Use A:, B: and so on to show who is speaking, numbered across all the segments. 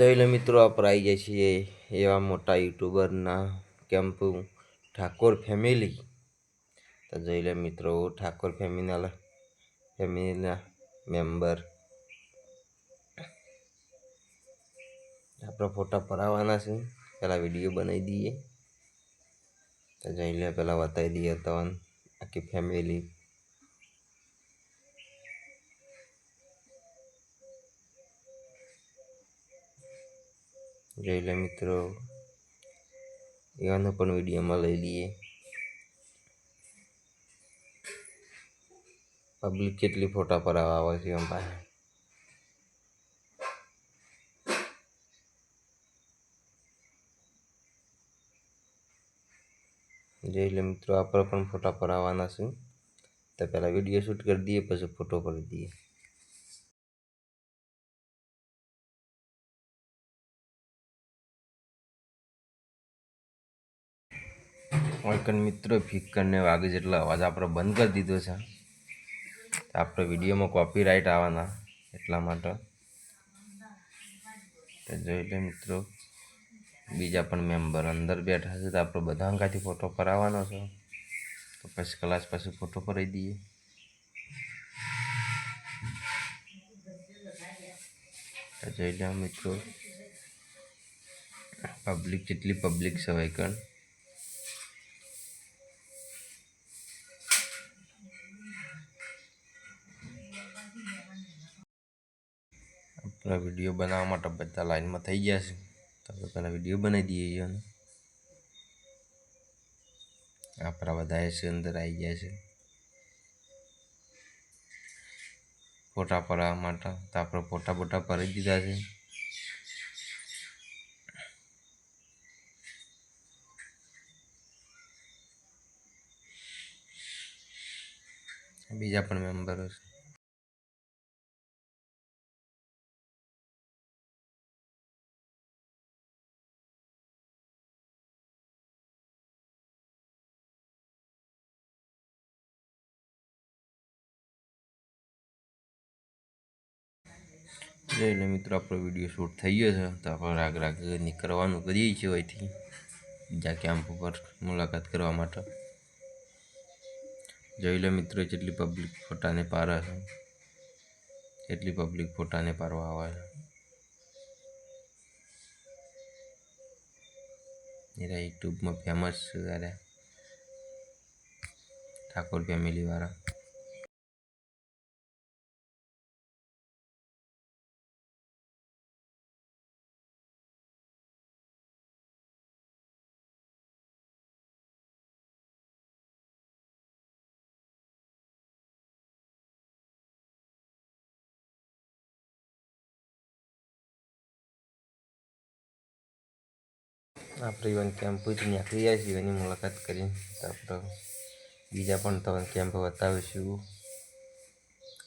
A: જોઈ લો મિત્રો, આપણે આવી જાય છીએ એવા મોટા યુટ્યુબરના કેમ્પ ઠાકોર ફેમિલી. તો જોઈ લો મિત્રો, ઠાકોર ફેમિલીના મેમ્બર આપણે ફોટા પડાવવાના છે. પહેલાં વિડીયો બનાવી દઈએ તો જોઈ લે, પહેલાં બતાવી દઈએ તો આખી ફેમિલી. જોઈ લે મિત્રો, એવાનો પણ વિડીયોમાં લઈ લઈએ. પબ્લિક કેટલી ફોટા પડાવવા આવે છે એમ પાસે. જોઈ લે મિત્રો, આપણે પણ ફોટા પડાવવાના છે. તો પહેલાં વિડીયો શૂટ કરી દઈએ, પછી ફોટો પાડી દઈએ. ઓયકન મિત્રો, ફિકરને વાગે જેટલો અવાજ આપણે બંધ કરી દીધો છે. આપણે વિડીયોમાં કોપીરાઇટ આવવાના એટલા માટે. તો જોઈ લે મિત્રો, બીજા પણ મેમ્બર અંદર બેઠા છે. તો આપણે બધા અંગાથી ફોટો પડાવવાનો છે. તો પછી ક્લાસ પછી ફોટો પડાવી દઈએ. તો જોઈ લે મિત્રો, પબ્લિક કેટલી પબ્લિક છે ઓયકન. આપણા વિડીયો બનાવવા માટે બધા લાઈનમાં થઈ ગયા છે. તો આપણે પહેલાં વિડીયો બનાવી દઈએ. આપણા બધા છે અંદર આવી ગયા છે ફોટા પાડવા માટે. તો આપણે ફોટા પાડી દીધા છે. બીજા પણ મેમ્બરો છે. જોઈ લે મિત્રો, આપણો વિડીયો શૂટ થઈ ગયો છે. તો આપણે રાગ નીકળવાનું કરીએ છીએ અહીંથી બીજા કેમ્પ ઉપર મુલાકાત કરવા માટે. જોઈ લે મિત્રો, જેટલી પબ્લિક ફોટાને પારે છે, એટલી પબ્લિક ફોટાને પારવા આવે છે. એરા યુટ્યુબમાં ફેમસ છે ત્યારે ઠાકોર ફેમિલીવાળા. આપણે ઇવન કેમ્પથી નીકળી જાય છીએ એની મુલાકાત કરી. તો આપણે બીજા પણ તમને કેમ્પ બતાવીશું.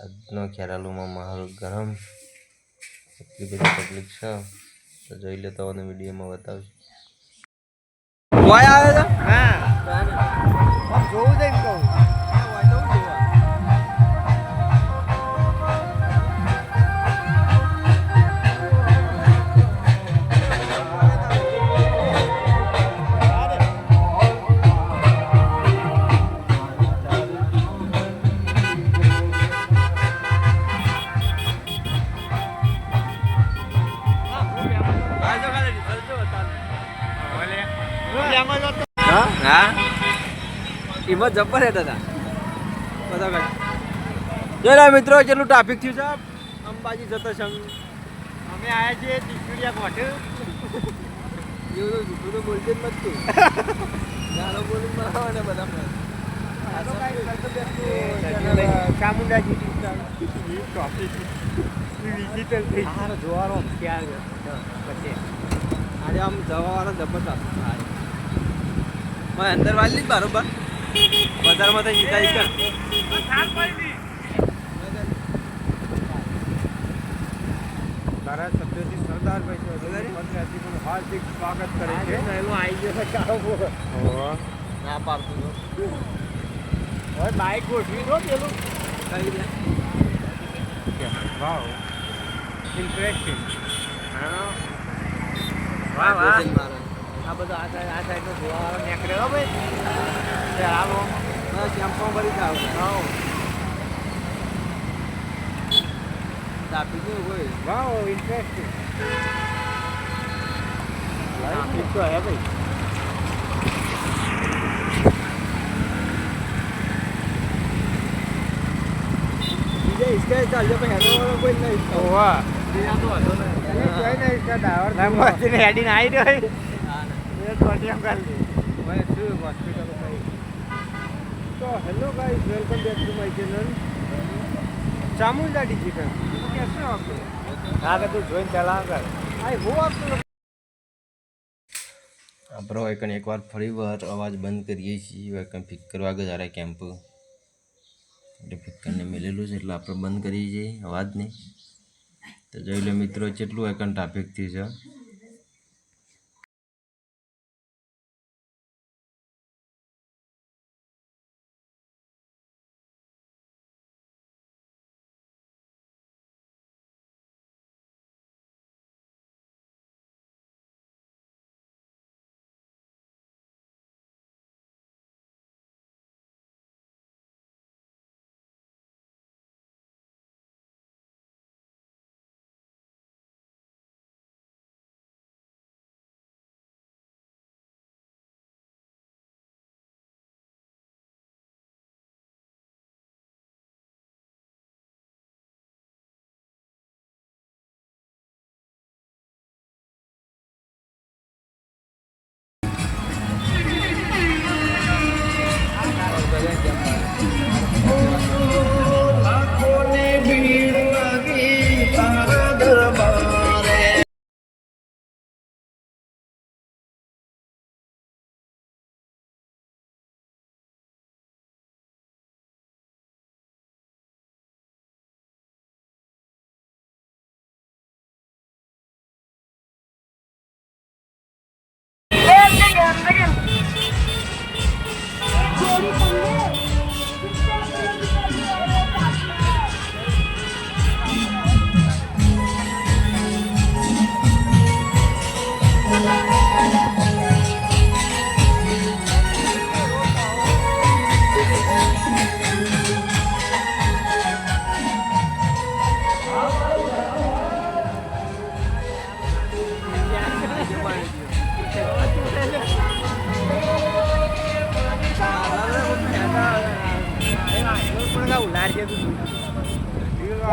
A: આજનો ખેરાલુમાં માહોલ ગરમ, એટલી બધી પબ્લિક છે. તો જોઈ લે, તમને વિડીયોમાં બતાવીશું. આવે છે હા, જોવું છે કહું. એમાં જબર હતા બધા. જોઈ મિત્રો, જેટલું ટ્રાફિક થયું છે અંબાજી જતા સંઘ. અમે આવ્યા છીએ ટીકડીયા કોઠ. એવું તો તો બોલતે જ નથી. ગાળો બોલી બનાવે ને બધા ચામુંડાજી ટ્રાફિક વિઝિટર થઈ જોવાનો ક્યાં પછી આજે આમ જવાવાળો જબરદસ્ત. અંદર વાળી બરોબર બજારમાં તો સીધા તારા સભ્યોથી સરદારભાઈ હાર્દિક સ્વાગત કરે છે. એનું આવી ગયો ના પાડતું હવે બાઇક ગોઠવી દો પેલું કઈ દે વાવ ઇન્ટરેસ્ટિંગ હા વાહ વાહ આ બધું આ સાઈડનો જોવાવાળો નીકળેલો ભાઈ આવો બસ કેમ્પો ભરી જાવ હા ટ્રાફિક હોય વાવ ઇન્ટરેસ્ટિંગ ટ્રાફિક તો હે ભાઈ બીજા ઇસ્કા ચાલજો પણ હેડો વાળો કોઈ નહીં વાહ હેડીને આવી તો hello guys welcome back to my channel Chamunda digital કેસે આપકો આગળ તું જોઈને ચલાવ કર આઈ હું આપતો આપણો એકવાર ફરી વાર અવાજ બંધ કરીએ છીએ એકન ફિક કરવા ગજારે કેમ્પ એટલે ફિક કરીને મેલેલું છે એટલે આપણે બંધ કરીએ છીએ અવાજને તો જોઈ લો મિત્રો કેટલું એકન ટ્રાફિક થયું છે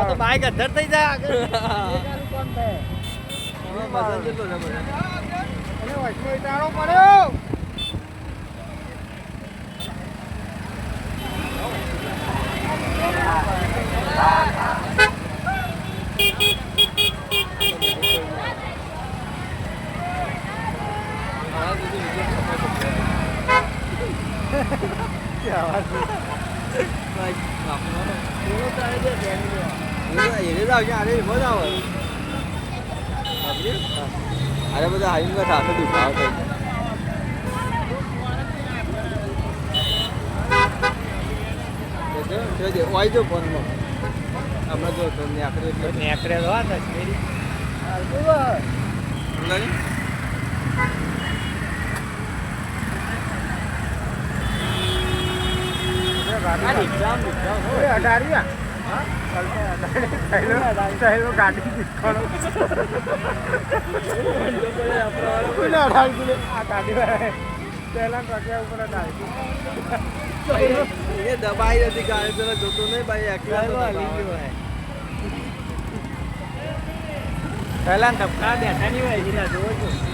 A: તો બાઈક અધર થઈ જાય આગળ કોણ થાય મજા જેટલો છે બધા અરે વચમાં ઇટાળો પડ્યો અરે બધા હાઈમાં સાથે દુખાવ થઈ વાઈ જો ફોનમાં હમણાં જો તમને આખરે અઢારિયા ગાડી દબાઈ હતી ગાડી પેલા જોતો નહીં ભાઈ પહેલા ધબકા બેઠા નહીં હોય જોવો છો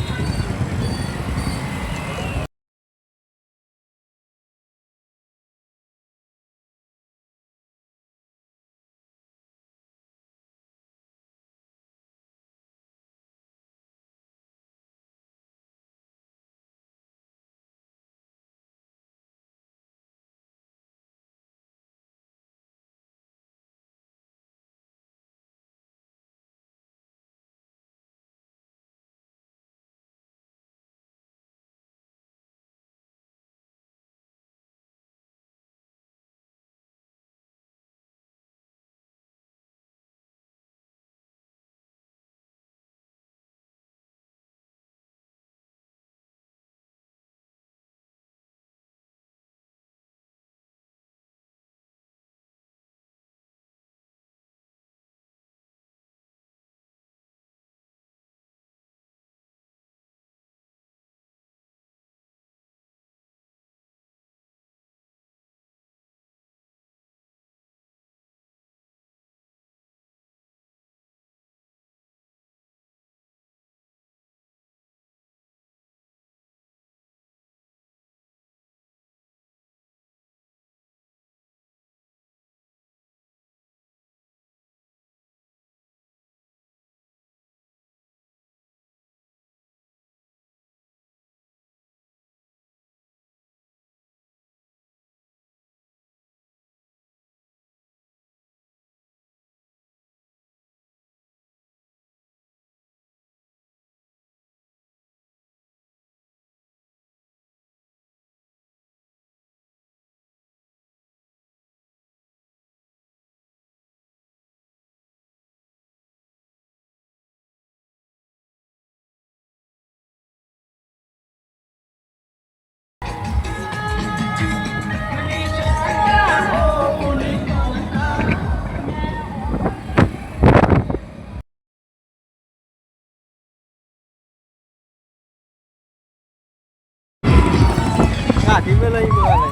A: નહીં બોલાવે.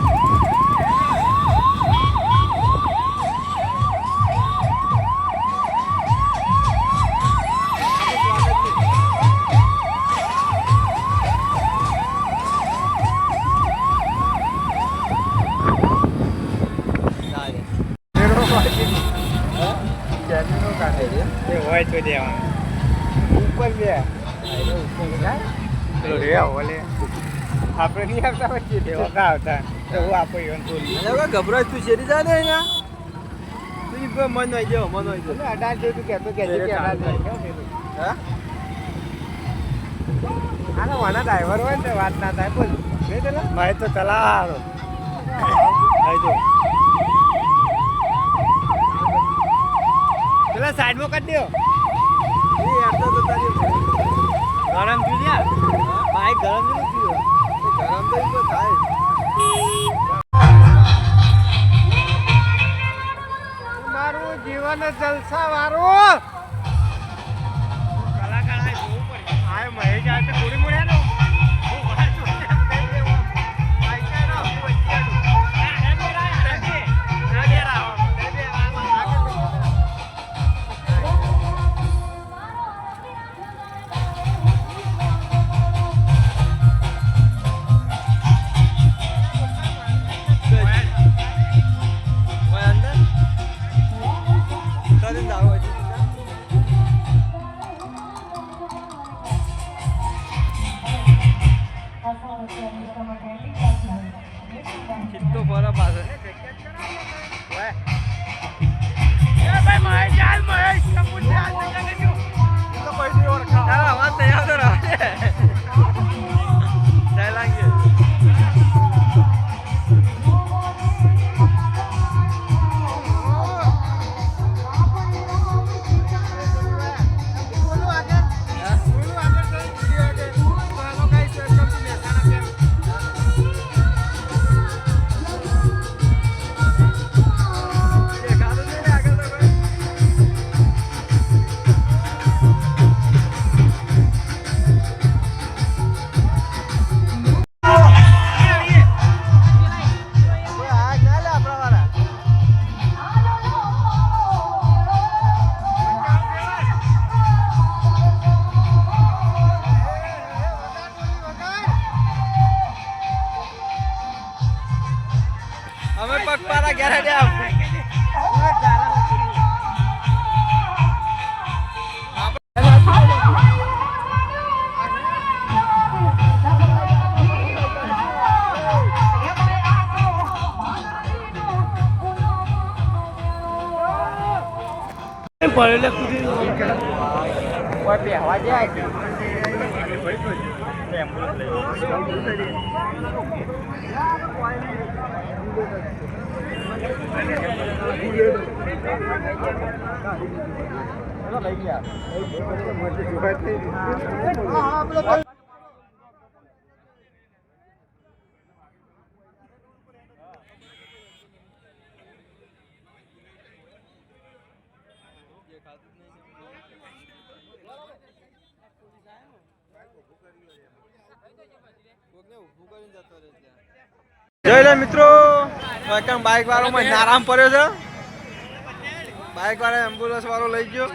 B: હોય તો દેવાનું ઉપર બે પેલો રે ઓલે આપણે નહીં આવતા વચ્ચે દેવા કા આવતા તો હું આપો ઈવન થોડી
A: ગભરાય તું શેરી જાય ને અહીંયા તું મન હોય જો મન હોય જો
B: અડાલ જો તું કહેતો કે અડાલ હા આના વાના ડ્રાઈવર હોય ને વાત ના થાય બોલ નહીં પેલા ભાઈ તો ચલાવો ભાઈ તો પેલા સાઈડમાં કાઢ દો ગરમ પીલ્યા બાઈક ગરમ નહીં પીવો
A: ગરમ તો થાય.
B: મારું જીવન જલસા વાળું કલાકાર આ મહેશ આ થોડી મળ્યા નો
A: કિત્તો ફરા પાસે વાત તૈયાર તો રહે લાગે અમે પગપારા ઘેર હેડ્યા
B: પડેલે કુદી કોઈ બેહવા જાય
A: જોઈ લે મિત્રો બાઇક વાળો માં આરામ પડ્યો છે. બાઇક વાળા એમ્બ્યુલન્સ વાળો લઈ ગયો.